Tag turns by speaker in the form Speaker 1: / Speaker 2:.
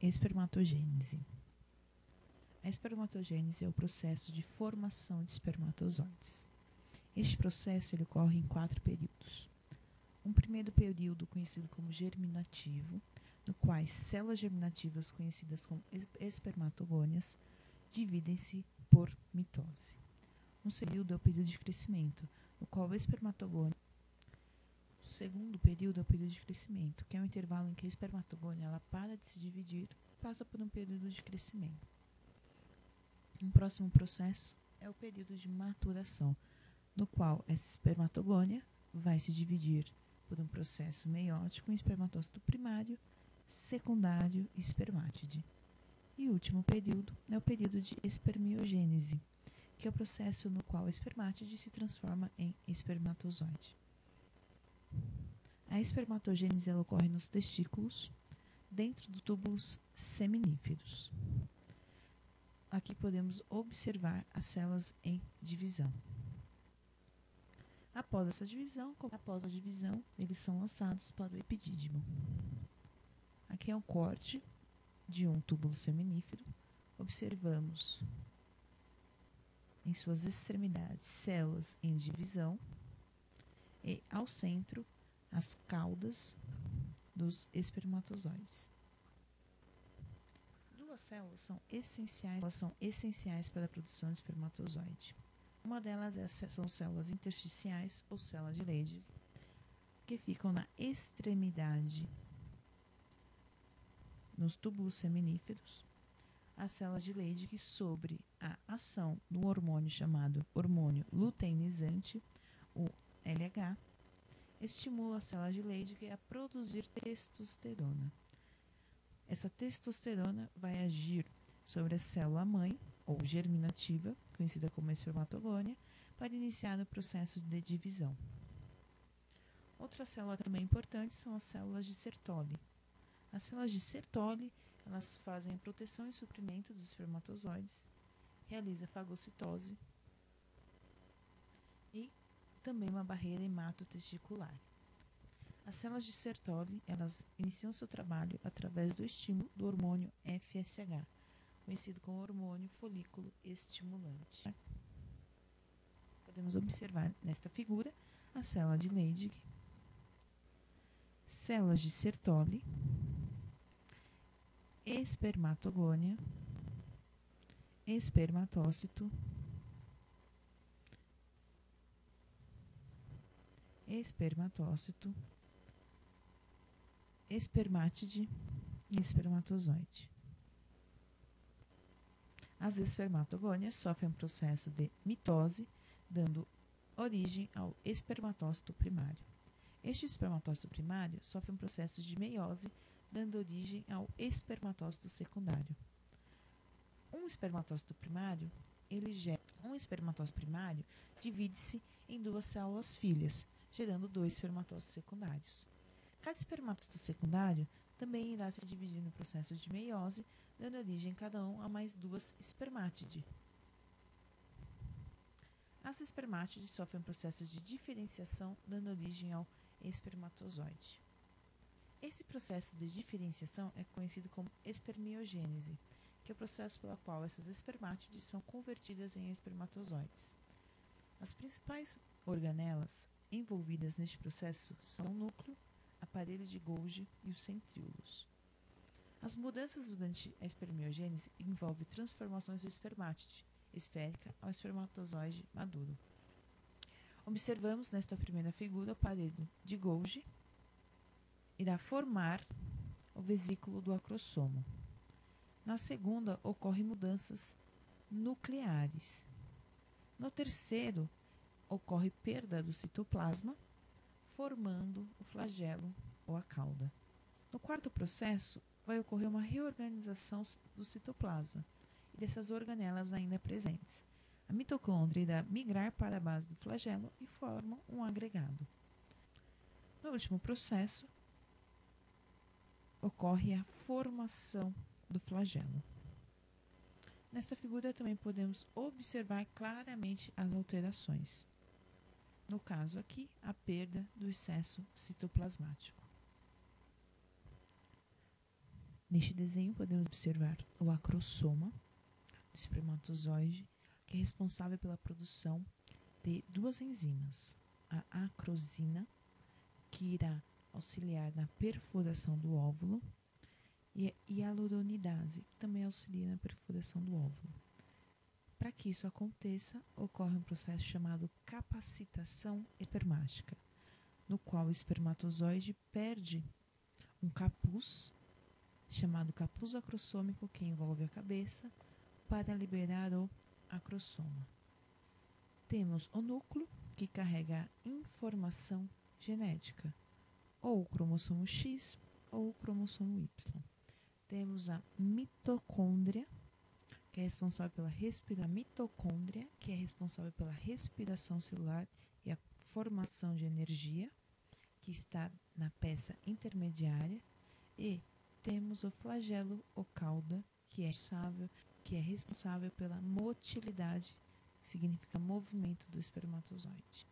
Speaker 1: Espermatogênese. A espermatogênese é o processo de formação de espermatozoides. Este processo ele ocorre em 4 períodos. Um primeiro período conhecido como germinativo, no qual células germinativas conhecidas como espermatogônias dividem-se por mitose. Um segundo é o período de crescimento, no qual o espermatogônio. O segundo período é o período de crescimento, que é o intervalo em que a espermatogônia ela para de se dividir e passa por um período de crescimento. Um próximo processo é o período de maturação, no qual essa espermatogônia vai se dividir por um processo meiótico em espermatócito primário, secundário e espermátide. E o último período é o período de espermiogênese, que é o processo no qual a espermátide se transforma em espermatozoide. A espermatogênese ela ocorre nos testículos, dentro dos túbulos seminíferos. Aqui podemos observar as células em divisão. Após a divisão, eles são lançados para o epidídimo. Aqui é um corte de um túbulo seminífero. Observamos em suas extremidades células em divisão e ao centro as caudas dos espermatozoides. Duas células são essenciais para a produção de espermatozoide. Uma delas são células intersticiais ou células de Leydig, que ficam na extremidade nos túbulos seminíferos. As células de Leydig, sobre a ação do hormônio chamado hormônio luteinizante, o LH, estimula as células de Leydig a produzir testosterona. Essa testosterona vai agir sobre a célula-mãe, ou germinativa, conhecida como espermatogônia, para iniciar o processo de divisão. Outra célula também importante são as células de Sertoli. As células de Sertoli, elas fazem a proteção e suprimento dos espermatozoides, realiza fagocitose e também uma barreira hematotesticular. As células de Sertoli, elas iniciam seu trabalho através do estímulo do hormônio FSH, conhecido como hormônio folículo estimulante. Podemos observar nesta figura a célula de Leydig, células de Sertoli, espermatogônia, espermatócito, espermátide e espermatozoide. As espermatogônias sofrem um processo de mitose, dando origem ao espermatócito primário. Este espermatócito primário sofre um processo de meiose, dando origem ao espermatócito secundário. Um espermatócito primário divide-se em 2 células filhas, gerando 2 espermatócitos secundários. Cada espermatócito secundário também irá se dividir no processo de meiose, dando origem cada um a mais 2 espermátides. As espermátides sofrem um processo de diferenciação, dando origem ao espermatozoide. Esse processo de diferenciação é conhecido como espermiogênese, que é o processo pelo qual essas espermátides são convertidas em espermatozoides. As principais organelas envolvidas neste processo são o núcleo, aparelho de Golgi e os centríolos. As mudanças durante a espermiogênese envolvem transformações do espermátide esférica ao espermatozoide maduro. Observamos nesta primeira figura o aparelho de Golgi irá formar o vesículo do acrossomo. Na segunda, ocorrem mudanças nucleares. No terceiro, ocorre perda do citoplasma, formando o flagelo ou a cauda. No quarto processo, vai ocorrer uma reorganização do citoplasma e dessas organelas ainda presentes. A mitocôndria irá migrar para a base do flagelo e forma um agregado. No último processo, ocorre a formação do flagelo. Nesta figura também podemos observar claramente as alterações. No caso aqui, a perda do excesso citoplasmático. Neste desenho podemos observar o acrossoma do espermatozoide, que é responsável pela produção de duas enzimas, a acrosina, que irá auxiliar na perfuração do óvulo, e a hialuronidase, que também auxilia na perfuração do óvulo. Para que isso aconteça, ocorre um processo chamado capacitação espermática, no qual o espermatozoide perde um capuz, chamado capuz acrossômico, que envolve a cabeça, para liberar o acrossoma. Temos o núcleo, que carrega a informação genética, ou o cromossomo X ou o cromossomo Y. Temos a mitocôndria, que é responsável pela respiração celular e a formação de energia, que está na peça intermediária, e temos o flagelo ou cauda, que é responsável pela motilidade, que significa movimento do espermatozoide.